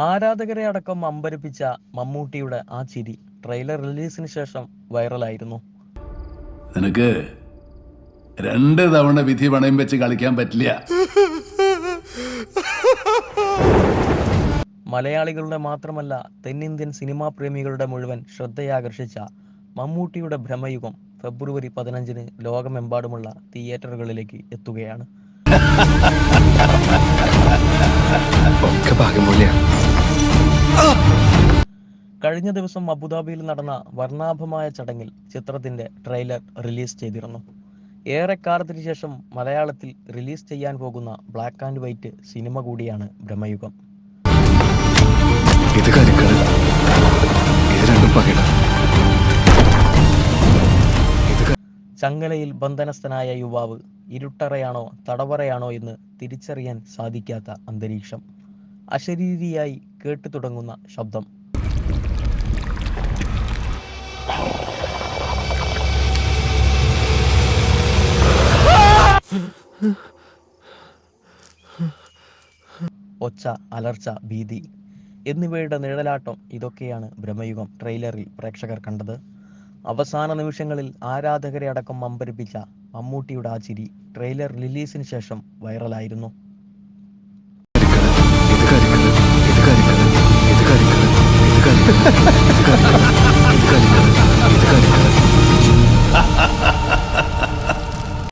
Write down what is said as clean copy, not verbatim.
ആരാധകരെ അടക്കം അമ്പരപ്പിച്ച മമ്മൂട്ടിയുടെ ആ ചിരി ട്രെയിലർ റിലീസിന് ശേഷം വൈറലായിരുന്നു. നിനക്ക് 2 തവണ വിധി പണയം വെച്ച് കളിക്കാൻ പറ്റില്ല. മലയാളികളുടെ മാത്രമല്ല തെന്നിന്ത്യൻ സിനിമാ പ്രേമികളുടെ മുഴുവൻ ശ്രദ്ധയാകർഷിച്ച മമ്മൂട്ടിയുടെ ഭ്രമയുഗം ഫെബ്രുവരി 15-ന് ലോകമെമ്പാടുമുള്ള തിയേറ്ററുകളിലേക്ക് എത്തുകയാണ്. കഴിഞ്ഞ ദിവസം അബുദാബിയിൽ നടന്ന വർണ്ണാഭമായ ചടങ്ങിൽ ചിത്രത്തിന്റെ ട്രെയിലർ റിലീസ് ചെയ്തിരുന്നു. ഏറെക്കാലത്തിന് ശേഷം മലയാളത്തിൽ റിലീസ് ചെയ്യാൻ പോകുന്ന ബ്ലാക്ക് ആൻഡ് വൈറ്റ് സിനിമ കൂടിയാണ് ഭ്രമയുഗം. ചങ്ങലയിൽ ബന്ധനസ്ഥനായ യുവാവ് ഇരുട്ടറയാണോ തടവറയാണോ എന്ന് തിരിച്ചറിയാൻ സാധിക്കാത്ത അന്തരീക്ഷം, അശരീരിയായി കേട്ടു തുടങ്ങുന്ന ശബ്ദം, ഒച്ച, അലർച്ച, ഭീതി എന്നിവയുടെ നിഴലാട്ടം, ഇതൊക്കെയാണ് ഭ്രമയുഗം ട്രെയിലറിൽ പ്രേക്ഷകർ കണ്ടത്. അവസാന നിമിഷങ്ങളിൽ ആരാധകരെ അടക്കം അമ്പരപ്പിച്ച മമ്മൂട്ടിയുടെ ആ ചിരി ട്രെയിലർ റിലീസിന് ശേഷം വൈറലായിരുന്നു. Ha ha ha ha!